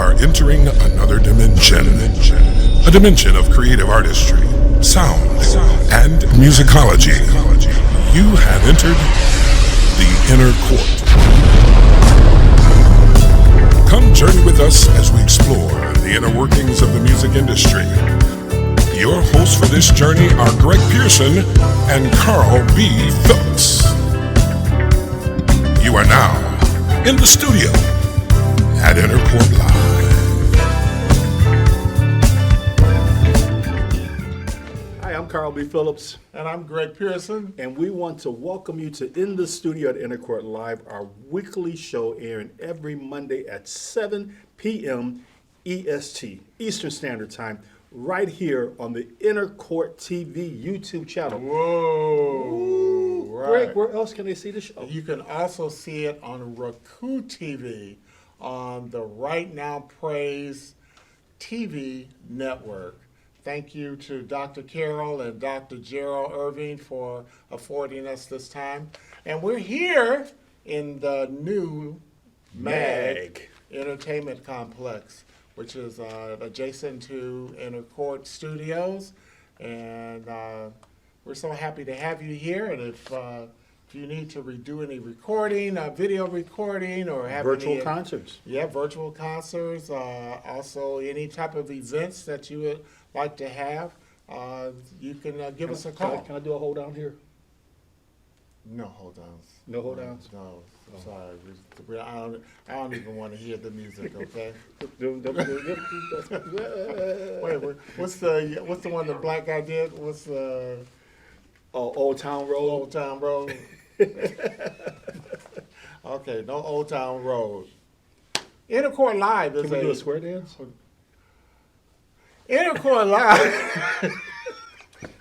are entering another dimension. A dimension of creative artistry, sound, and musicology. You have entered the inner court. Come journey with us as we explore the inner workings of the music industry. Your hosts for this journey are Greg Pearson and Carl B. Phillips. You are now in the studio at Inner Court Live. Hi, I'm Carl B. Phillips. And I'm Greg Pearson. And we want to welcome you to In the Studio at Inner Court Live, our weekly show airing every Monday at 7 p.m. EST, Eastern Standard Time, right here on the Inner Court TV YouTube channel. Whoa. Ooh, Right. Greg, where else can they see the show? You can also see it on Roku TV on the Right Now Praise TV network. Thank you to Dr. Carol and Dr. Gerald Irving for affording us this time. And we're here in the new MAG Entertainment Complex, which is adjacent to Inner Court Studios. And we're so happy to have you here. And if you need to redo any recording, video recording, or have Virtual any, concerts. Yeah, virtual concerts. Also, any type of events that you would like to have, you can give us a call. Can I do a hold down here? No hold downs. No hold downs? No, I'm sorry. I don't even want to hear the music. Okay. Wait, what's the one the black guy did? What's the Old Town Road. Old Town Road? Okay, no Old Town Road. Inner Court Live is Can we do a square dance? Inner Court Live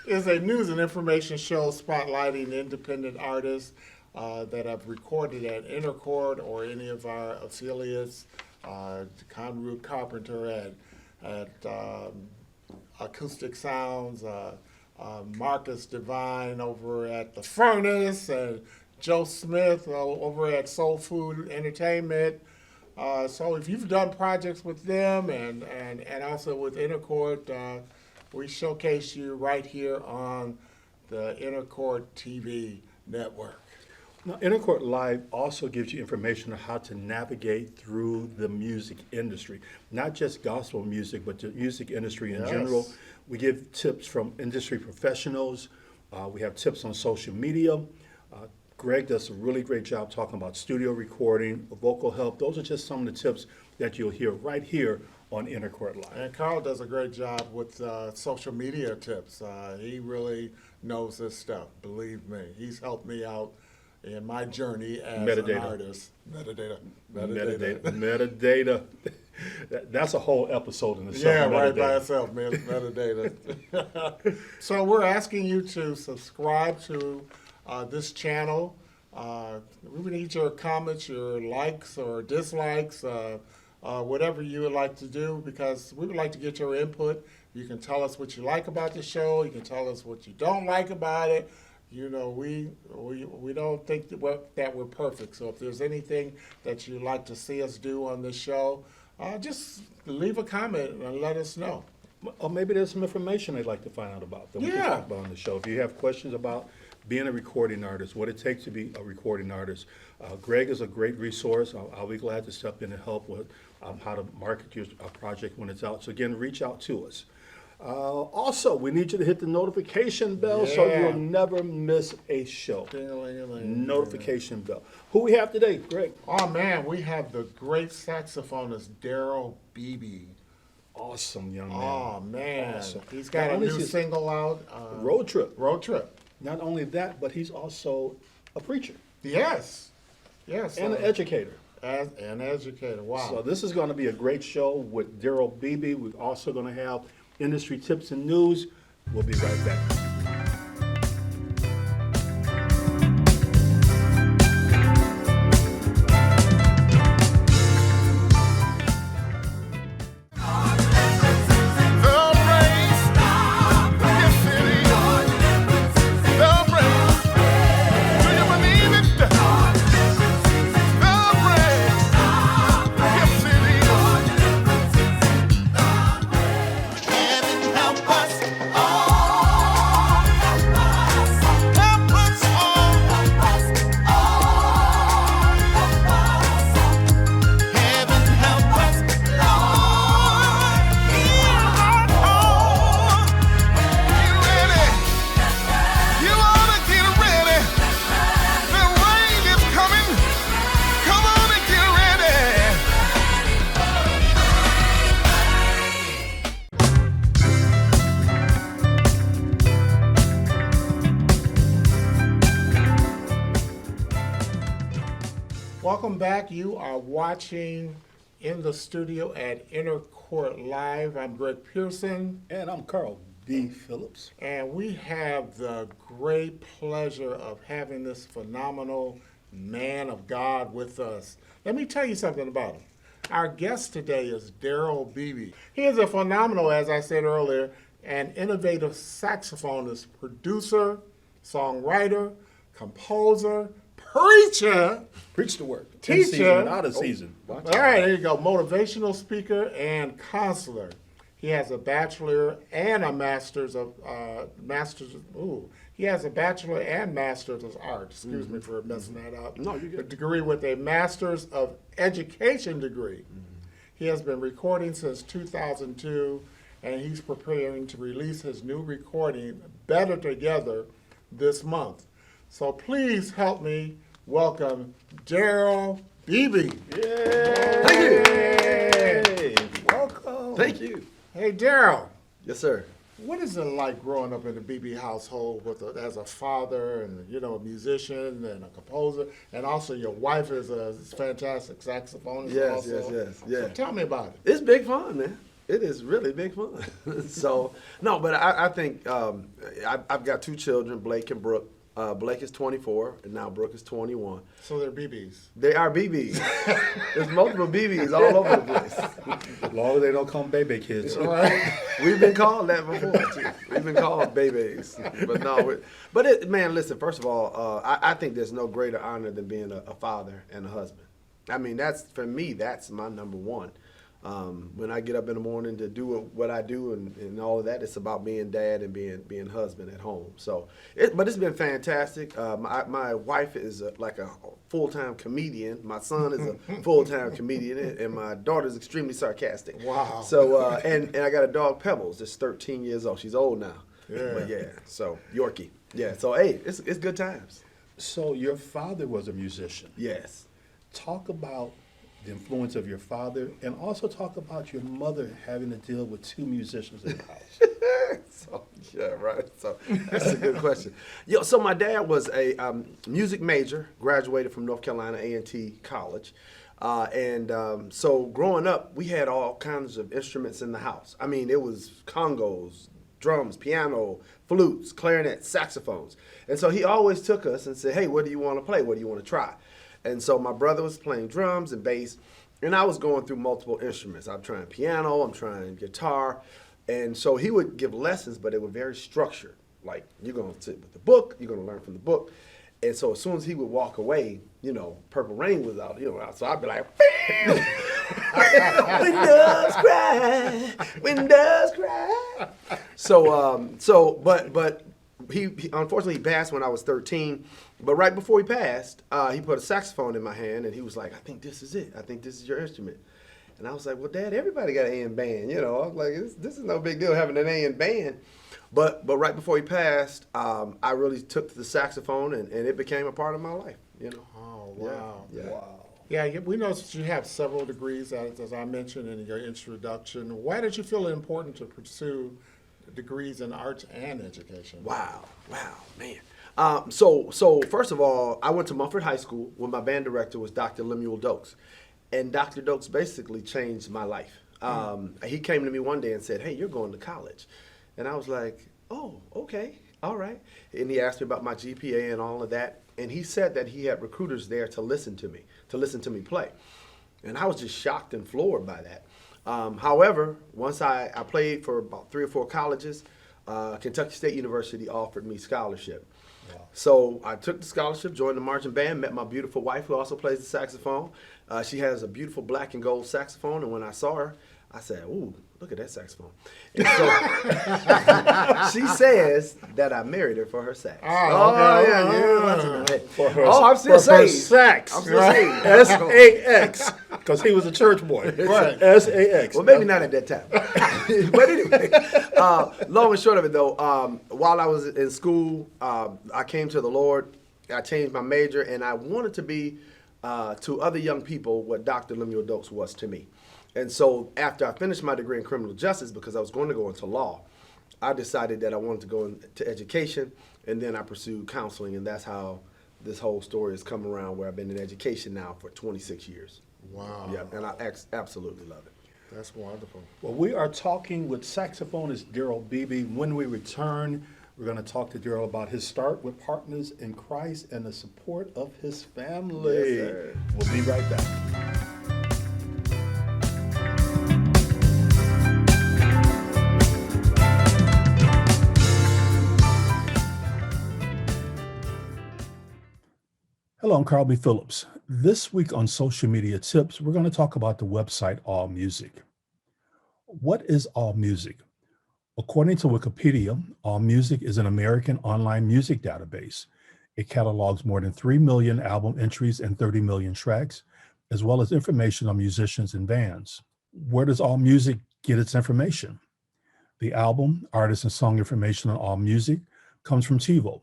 is a news and information show spotlighting independent artists that have recorded at Inner Court or any of our affiliates. Conroot Carpenter at Acoustic Sounds, Marcus Devine over at The Furnace, and Joe Smith over at Soul Food Entertainment. So if you've done projects with them and also with Inner Court, we showcase you right here on the Inner Court TV network. Now, Inner Court Live also gives you information on how to navigate through the music industry, not just gospel music, but the music industry in general. We give tips from industry professionals. We have tips on social media. Greg does a really great job talking about studio recording, vocal help. Those are just some of the tips that you'll hear right here on Inner Court Live. And Carl does a great job with social media tips. He really knows this stuff, believe me. He's helped me out in my journey as an artist. Metadata. That's a whole episode in the show. Yeah, right by itself, man. Metadata. So we're asking you to subscribe to this channel. We need your comments, your likes or dislikes, whatever you would like to do, because we would like to get your input. You can tell us what you like about the show. You can tell us what you don't like about it. You know, we don't think that we're perfect. So if there's anything that you'd like to see us do on this show, just leave a comment and let us know. Or maybe there's some information they'd like to find out about that we can talk about on the show. If you have questions about being a recording artist, what it takes to be a recording artist, Greg is a great resource. I'll be glad to step in and help with how to market your project when it's out. So again, reach out to us. Also, we need you to hit the notification bell so you'll never miss a show. Notification bell. Who we have today, Greg? Oh, man, we have the great saxophonist Daryl Beebe. Awesome young man. Oh, man. Awesome. He's got a new single out. Road Trip. Road Trip. Not only that, but he's also a preacher. Yes. And an educator. As an educator, wow. So this is going to be a great show with Daryl Beebe. We're also going to have industry tips and news. We'll be right back. back. You are watching in the studio at Inner Court Live. I'm Greg Pearson. And I'm Carl B. Phillips. And we have the great pleasure of having this phenomenal man of God with us. Let me tell you something about him. Our guest today is Daryl Beebe. He is a phenomenal, as I said earlier, and innovative saxophonist, producer, songwriter, composer, preacher. Preach the word. Teacher. In season, out of season. All right, there you go. Motivational speaker and counselor. He has a bachelor and a master's of he has a bachelor and master's of arts. Excuse me for messing that up. No, you're good. A degree with a master's of education degree. He has been recording since 2002, and he's preparing to release his new recording, Better Together, this month. So please help me welcome Daryl Beebe. Yay! Thank you. Welcome. Thank you. Hey, Daryl. Yes, sir. What is it like growing up in the Beebe household as a father and, a musician and a composer, and also your wife is a fantastic saxophonist Yes, also? yes. So tell me about it. It's big fun, man. It is really big fun. So, no, but I think I've got two children, Blake and Brooke. Blake is 24, and now Brooke is 21. So they're BBs. They are BBs. There's multiple BBs all over the place. As long as they don't come baby kids. All right. We've been called that before, too. We've been called babies. But no, man, listen, first of all, I think there's no greater honor than being a father and a husband. I mean, for me, that's my number one. When I get up in the morning to do what I do and all of that, it's about being dad and being husband at home. So, but it's been fantastic. My wife is like a full-time comedian. My son is a full-time comedian, and my daughter is extremely sarcastic. Wow. So, and I got a dog, Pebbles, that's 13 years old. She's old now. Yeah. But yeah, so Yorkie. Yeah. So hey, it's good times. So your father was a musician. Yes. Talk about the influence of your father, and also talk about your mother having to deal with two musicians in the house. So, yeah, right. So that's a good question. So my dad was a music major, graduated from North Carolina A&T College. So growing up, we had all kinds of instruments in the house. I mean, it was congos, drums, piano, flutes, clarinets, saxophones. And so he always took us and said, hey, what do you want to play? What do you want to try? And so my brother was playing drums and bass, and I was going through multiple instruments. I'm trying piano, I'm trying guitar. And so he would give lessons, but they were very structured. Like, you're going to sit with the book, you're going to learn from the book. And so as soon as he would walk away, Purple Rain was out, so I'd be like, windows cry. But he unfortunately he passed when I was 13. But right before he passed, he put a saxophone in my hand, and he was like, I think this is it. I think this is your instrument. And I was like, well, Dad, everybody got an A in band. I was like, this is no big deal having an A in band. But right before he passed, I really took to the saxophone, and it became a part of my life. Oh, wow. Yeah. Wow. Yeah, we know that you have several degrees, as I mentioned in your introduction. Why did you feel it important to pursue degrees in arts and education? Wow, man. So first of all, I went to Mumford High School when my band director was Dr. Lemuel Dokes. And Dr. Dokes basically changed my life. He came to me one day and said, hey, you're going to college. And I was like, oh, okay, all right. And he asked me about my GPA and all of that. And he said that he had recruiters there to listen to me play. And I was just shocked and floored by that. However, once I played for about 3 or 4 colleges, Kentucky State University offered me scholarship. Wow. So I took the scholarship, joined the marching band, met my beautiful wife who also plays the saxophone. She has a beautiful black and gold saxophone, and when I saw her, I said, ooh, look at that saxophone. And so she says that I married her for her sax. For her, I'm still for her saved. sax. I'm still saved. S-A-X. Because he was a church boy. Right. S-A-X. Well, maybe not at that time. But anyway, long and short of it, though, while I was in school, I came to the Lord. I changed my major, and I wanted to be to other young people what Dr. Lemuel Dokes was to me. And so after I finished my degree in criminal justice, because I was going to go into law, I decided that I wanted to go into education, and then I pursued counseling, and that's how this whole story has come around where I've been in education now for 26 years. Wow. Yeah, and I absolutely love it. That's wonderful. Well, we are talking with saxophonist Daryl Beebe. When we return, we're going to talk to Daryl about his start with Partners in Christ and the support of his family. Yes, sir. We'll be right back. Hello, I'm Carl B. Phillips. This week on Social Media Tips, we're going to talk about the website AllMusic. What is AllMusic? According to Wikipedia, AllMusic is an American online music database. It catalogs more than 3 million album entries and 30 million tracks, as well as information on musicians and bands. Where does AllMusic get its information? The album, artist, and song information on AllMusic comes from TiVo.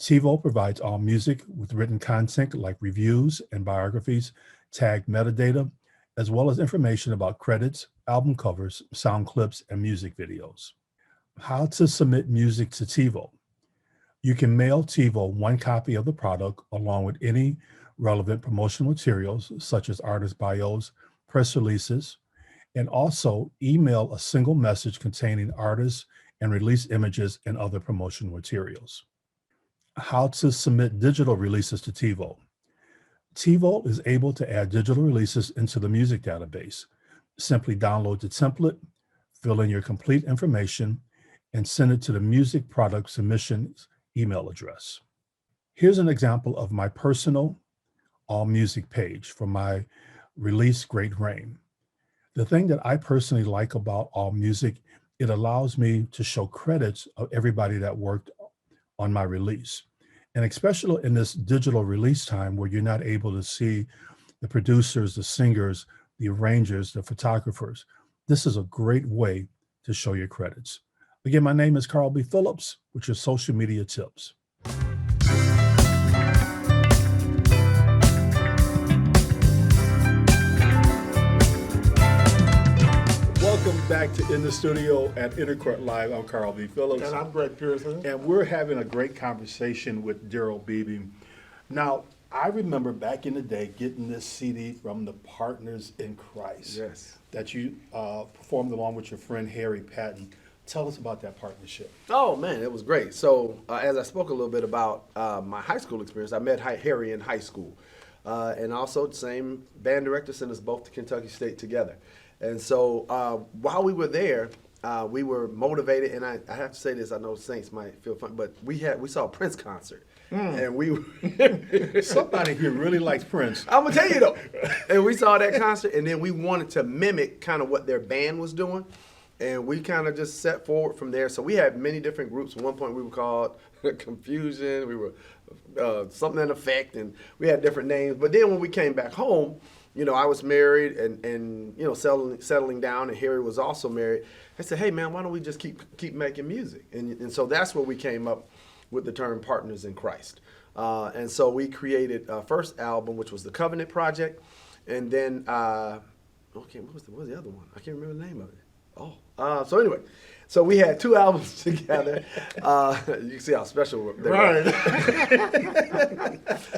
TiVo provides AllMusic with written content like reviews and biographies, tagged metadata, as well as information about credits, album covers, sound clips, and music videos. How to submit music to TiVo. You can mail TiVo one copy of the product along with any relevant promotional materials such as artist bios, press releases, and also email a single message containing artists and release images and other promotional materials. How to submit digital releases to TiVo. TiVo is able to add digital releases into the music database. Simply download the template, fill in your complete information, and send it to the music product submissions email address. Here's an example of my personal AllMusic page for my release Great Rain. The thing that I personally like about AllMusic, it allows me to show credits of everybody that worked on my release. And especially in this digital release time where you're not able to see the producers, the singers, the arrangers, the photographers, this is a great way to show your credits. Again, my name is Carl B. Phillips with your social media tips. Welcome back to In the Studio at Intercourt Live. I'm Carl B. Phillips. And I'm Greg Pearson. And we're having a great conversation with Daryl Beebe. Now, I remember back in the day getting this CD from the Partners in Christ. Yes. That you performed along with your friend Harry Patton. Tell us about that partnership. Oh, man, it was great. So as I spoke a little bit about my high school experience, I met Harry in high school. And also the same band director sent us both to Kentucky State together. And so while we were there, we were motivated, and I have to say this, I know Saints might feel funny, but we saw a Prince concert. And we Somebody here really likes Prince. I'm gonna tell you though. And we saw that concert, and then we wanted to mimic kind of what their band was doing. And we kind of just set forward from there. So we had many different groups. At one point we were called Confusion, we were Something in Effect, and we had different names. But then when we came back home, you know, I was married and you know, settling down, and Harry was also married. I said, hey man, why don't we just keep making music? And so that's where we came up with the term Partners in Christ. And so we created our first album, which was the Covenant Project. And then, okay, what was the other one? I can't remember the name of it. So anyway, so we had two albums together. You can see how special they were. Right.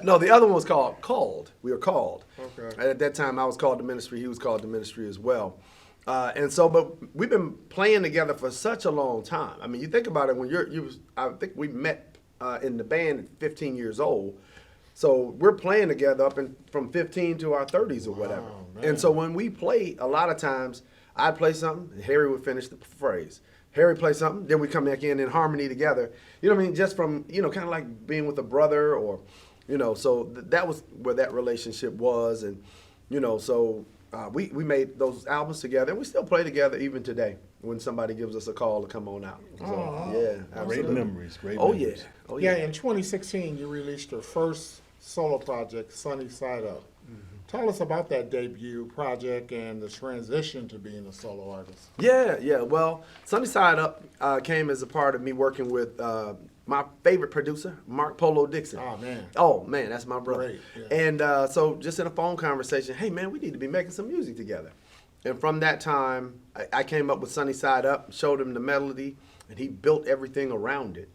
No, the other one was Called. We were Called. Okay. And at that time, I was called to ministry. He was called to ministry as well. And so, but we've been playing together for such a long time. I mean, you think about it, when I think we met in the band at 15 years old. So we're playing together from 15 to our 30s or whatever. Man. And so when we play, a lot of times, I'd play something, and Harry would finish the phrase. Harry play something, then we come back in harmony together. You know what I mean? Just from, you know, kind of like being with a brother, or, you know, so that was where that relationship was. And, you know, so we made those albums together, and we still play together even today when somebody gives us a call to come on out. So, yeah, Great absolutely. memories, great Oh, memories. yeah. Oh, Yeah, yeah. in 2016, you released your first solo project, Sunny Side Up. Tell us about that debut project and the transition to being a solo artist. Yeah. Well, Sunny Side Up came as a part of me working with my favorite producer, Mark Polo Dixon. Oh, man. That's my brother. Great, yeah. And so just in a phone conversation, hey, man, we need to be making some music together. And from that time, I came up with Sunny Side Up, showed him the melody, and he built everything around it.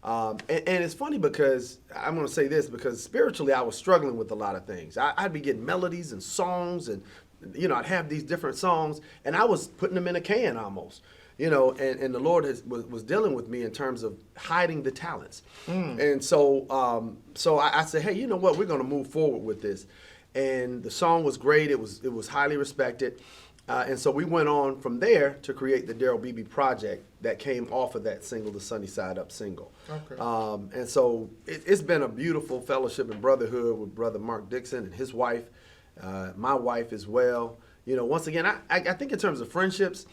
And it's funny because I'm going to say this because spiritually I was struggling with a lot of things. I'd be getting melodies and songs and, I'd have these different songs and I was putting them in a can almost, and the Lord was dealing with me in terms of hiding the talents. And so I said, hey, you know what? We're going to move forward with this. And the song was great. It was highly respected. And so we went on from there to create the Daryl Beebe project that came off of that single, the Sunny Side Up single. Okay. And so it's been a beautiful fellowship and brotherhood with Brother Mark Dixon and his wife, my wife as well. Once again, I think in terms of friendships,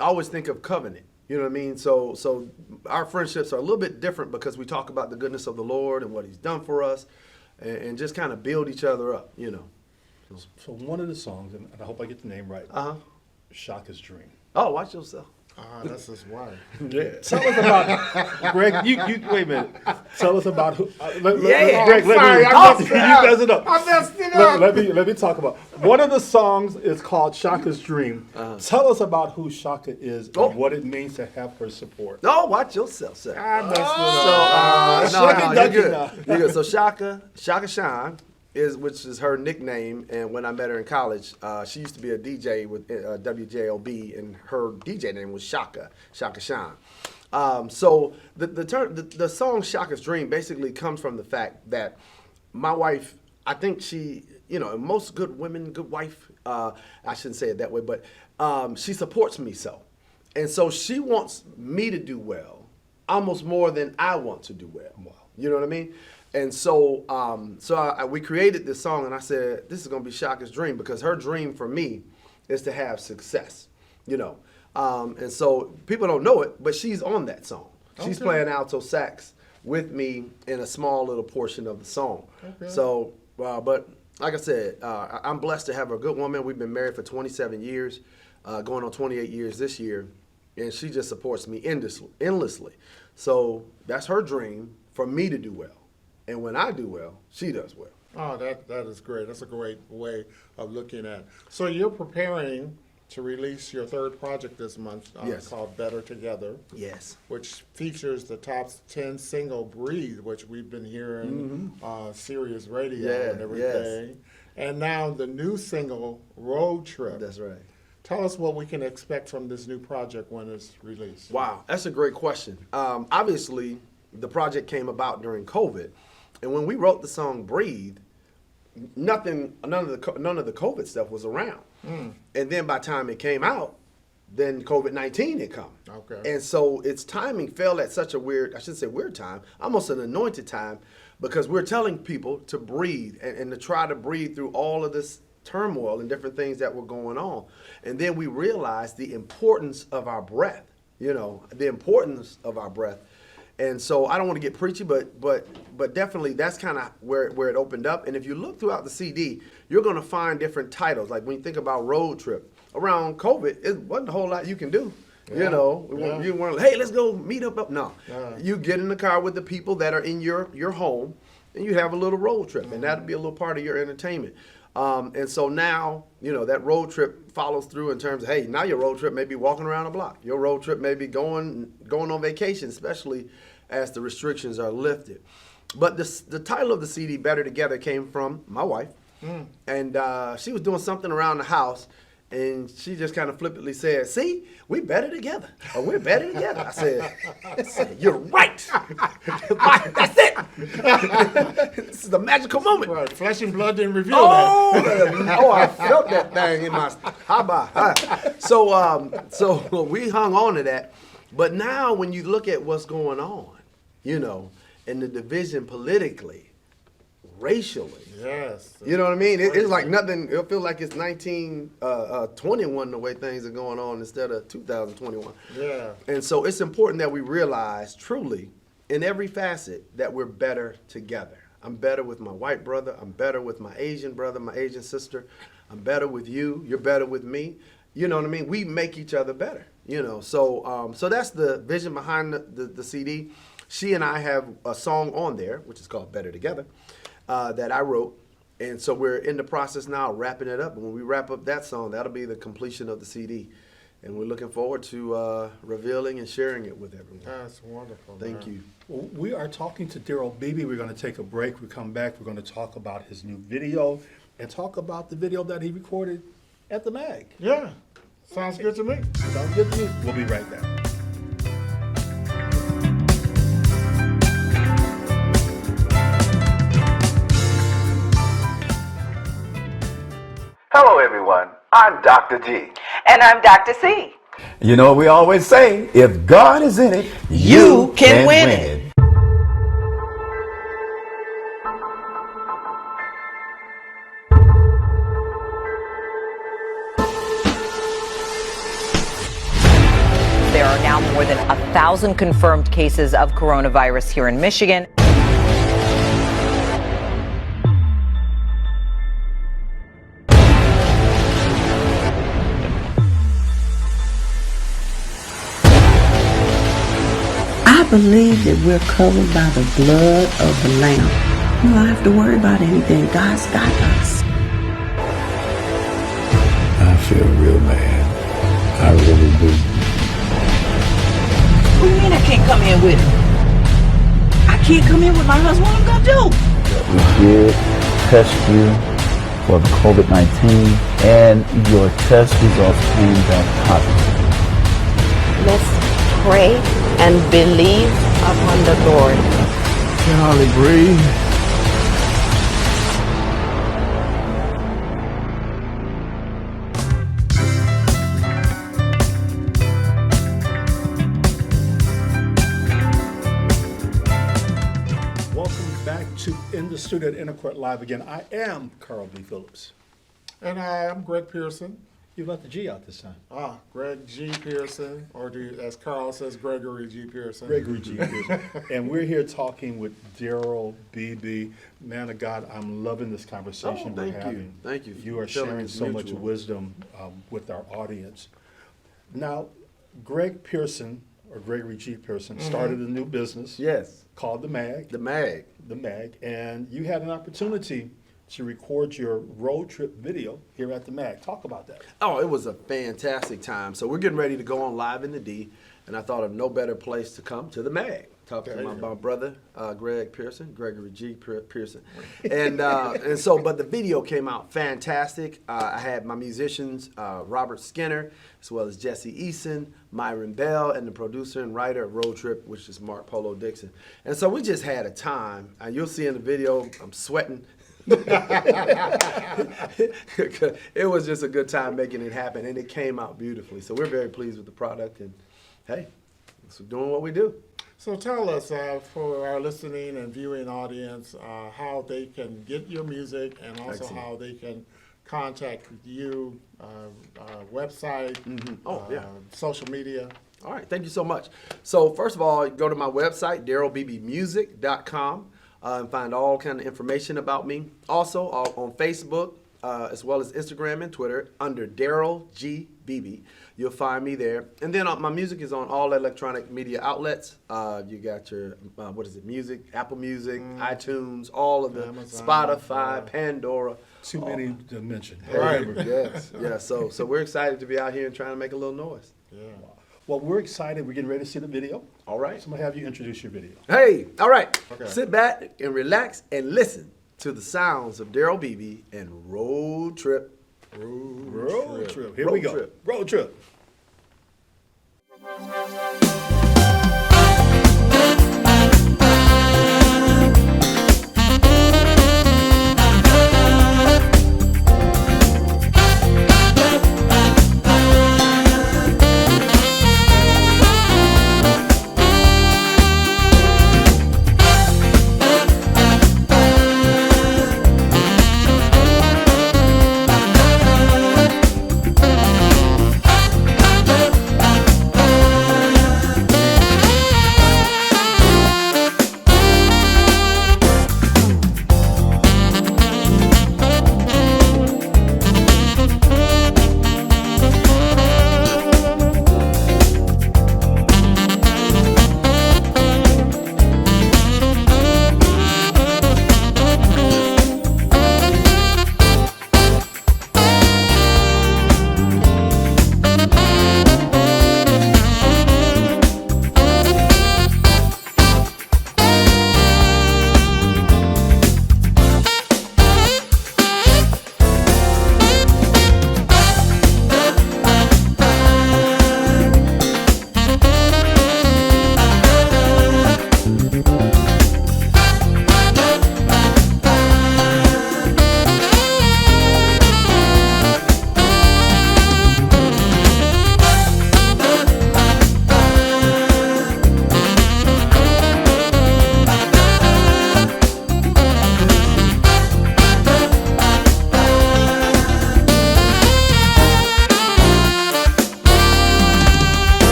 I always think of covenant. You know what I mean? So our friendships are a little bit different because we talk about the goodness of the Lord and what He's done for us, and just kind of build each other up. So one of the songs, and I hope I get the name right, Shaka's Dream. Oh, watch yourself. That's his wife. Yeah. Tell us about, Greg, you wait a minute. Tell us about who, Greg, sorry, I messed it up. I messed it up. Let me talk about, one of the songs is called Shaka's Dream. Tell us about who Shaka is and what it means to have her support. No, watch yourself, sir. I messed it up. No, you're good. You're good. So Shaka Shine, which is her nickname, and when I met her in college, she used to be a DJ with WJLB, and her DJ name was Shaka Shine. So the song Shaka's Dream basically comes from the fact that my wife, I think she, most good women, good wife, I shouldn't say it that way, but she supports me so. And so she wants me to do well, almost more than I want to do well. Wow. You know what I mean? And so we created this song, and I said, this is going to be Shaka's dream, because her dream for me is to have success, And so people don't know it, but she's on that song. She's playing alto sax with me in a small little portion of the song. Okay. So, but like I said, I'm blessed to have a good woman. We've been married for 27 years, going on 28 years this year, and she just supports me endlessly. So that's her dream, for me to do well. And when I do well, she does well. Oh, that is great. That's a great way of looking at it. So you're preparing to release your third project this month Yes. called Better Together. Yes. Which features the top 10 single Breathe, which we've been hearing Sirius Radio and everything. Yes. And now the new single, Road Trip. That's right. Tell us what we can expect from this new project when it's released. Wow, that's a great question. Obviously, the project came about during COVID. And when we wrote the song Breathe, none of the COVID stuff was around. And then by the time it came out, then COVID-19 had come. Okay. And so its timing fell at such a weird, I shouldn't say weird time, almost an anointed time, because we're telling people to breathe and to try to breathe through all of this turmoil and different things that were going on. And then we realized the importance of our breath, the importance of our breath. And so I don't want to get preachy, but definitely that's kind of where it opened up. And if you look throughout the CD, you're going to find different titles. Like when you think about Road Trip, around COVID, it wasn't a whole lot you can do. Yeah. You weren't like, hey, let's go meet up. No, you get in the car with the people that are in your home, and you have a little road trip, and that'll be a little part of your entertainment. And so now, that road trip follows through in terms of, hey, now your road trip may be walking around a block. Your road trip may be going on vacation, especially as the restrictions are lifted. But the title of the CD, Better Together, came from my wife. And she was doing something around the house, and she just kind of flippantly said, see, we better together, or we're better together. I said, you're right. That's it. This is a magical moment. Right. Flesh and blood didn't reveal that. I felt that thing in my So we hung on to that. But now when you look at what's going on, and the division politically, racially. Yes. You know what I mean? It's like nothing. It feels like it's 1921 the way things are going on instead of 2021. Yeah. And so it's important that we realize truly in every facet that we're better together. I'm better with my white brother. I'm better with my Asian brother, my Asian sister. I'm better with you. You're better with me. You know what I mean? We make each other better. So that's the vision behind the CD. She and I have a song on there, which is called Better Together, that I wrote. And so we're in the process now of wrapping it up. And when we wrap up that song, that'll be the completion of the CD. and we're looking forward to revealing and sharing it with everyone. That's wonderful. Thank you. Well, we are talking to Daryl Beebe. We're going to take a break. We come back. We're going to talk about his new video and talk about the video that he recorded at the MAG. Yeah, sounds good to me. Sounds good to me. We'll be right back. Hello, everyone. I'm Dr. G. And I'm Dr. C. You know what we always say, if God is in it, You can win it. There are now more than 1,000 confirmed cases of coronavirus here in Michigan. I believe that we're covered by the blood of the Lamb. You don't have to worry about anything. God's got us. I feel real bad. I really do. What do you mean I can't come in with him? I can't come in with my husband. What am I going to do? We did test you for the COVID-19 and your test results came back positive. Let's pray and believe upon the Lord. Can hardly breathe. Welcome back to In the Studio at Intercourt Live again. I am Carl B. Phillips. And hi, I'm Greg Pearson. You left the G out this time. Greg G. Pearson, or as Carl says, Gregory G. Pearson. Gregory G. Pearson. And we're here talking with Daryl Beebe. Man of God, I'm loving this conversation we're Thank you. having. Thank you. You are Feeling sharing is so much mutual. wisdom with our audience. Now, Greg Pearson, or Gregory G. Pearson, started a new business Yes, called the MAG. the MAG. The MAG. And you had an opportunity to record your road trip video here at the MAG. Talk about that. Oh, it was a fantastic time. So we're getting ready to go on live in the D, and I thought of no better place to come to the MAG. Talk to my brother, Greg Pearson, Gregory G. Pearson. And so, but the video came out fantastic. I had my musicians, Robert Skinner, as well as Jesse Eason, Myron Bell, and the producer and writer of Road Trip, which is Mark Polo Dixon. And so we just had a time. And you'll see in the video, I'm sweating. It was just a good time making it happen, and it came out beautifully. So we're very pleased with the product, and hey, we're doing what we do. So tell us, for our listening and viewing audience, how they can get your music and also Excellent. how they can contact you, website, social media. All right, thank you so much. So first of all, go to my website, darylbeebemusic.com, and find all kind of information about me. Also on Facebook, as well as Instagram and Twitter, under Daryl G. Beebe. You'll find me there. And then my music is on all electronic media outlets. You got your, music, Apple Music, iTunes, all of the Amazon, Spotify, Pandora. Too many to mention. Right. Yes, yeah. So we're excited to be out here and trying to make a little noise. Yeah. Well, we're excited. We're getting ready to see the video. All right. So I'm going to have you introduce your video. Hey, all right. Okay. Sit back and relax and listen to the sounds of Daryl Beebe and Road Trip. Road trip. Here Road we go. trip. Road trip.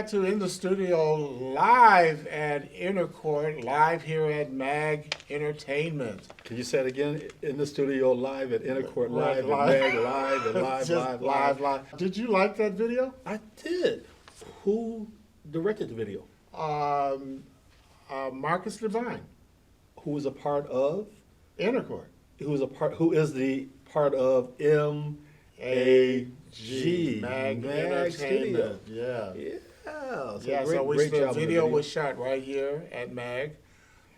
back to In the Studio live at Inner Court, live here at MAG Entertainment. Can you say it again? In the studio, live at Inner Court, Right, live at Meg, live and live, Just live. Did you like that video? I did. Who directed the video? Marcus Devine, Who was a part of? Inner Court. Who is the part of MAG MAG Studio? Entertainment. Yeah. Yeah. The job on video was shot right here at MAG.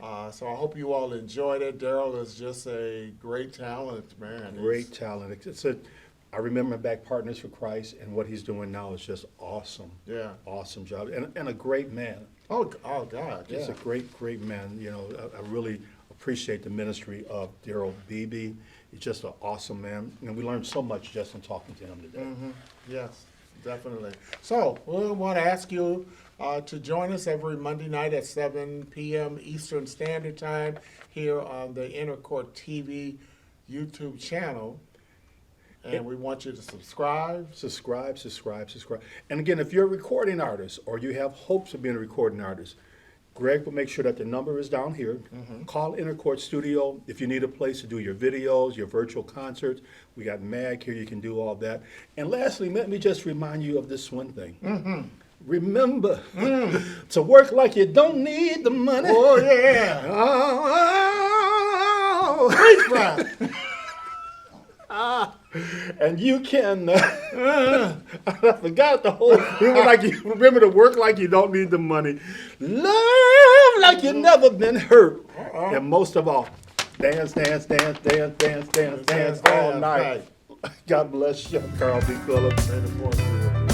So I hope you all enjoyed it. Daryl is just a great talent, man. Great talent. I remember back Partners for Christ, and what he's doing now is just awesome. Yeah. Awesome job. And a great man. Oh God. Just Yeah. a great man. You know, I really appreciate the ministry of Daryl Beebe. He's just an awesome man. And we learned so much just in talking to him today. Mm-hmm. Yes, definitely. So we want to ask you to join us every Monday night at 7 p.m. Eastern Standard Time here on the Inner Court TV YouTube channel. And we want you to subscribe. Subscribe. And again, if you're a recording artist or you have hopes of being a recording artist, Greg will make sure that the number is down here. Mm-hmm. Call Inner Court Studio if you need a place to do your videos, your virtual concerts. We got MAG here, you can do all that. And lastly, let me just remind you of this one thing. Mm-hmm. Remember to work like you don't need the money. Oh, yeah. Oh. Preach, and you can, I forgot the whole, remember to work like you don't need the money. Love like you never been hurt. And most of all, dance all night. God bless you, Carl B. Phillips. May the 4th be with you.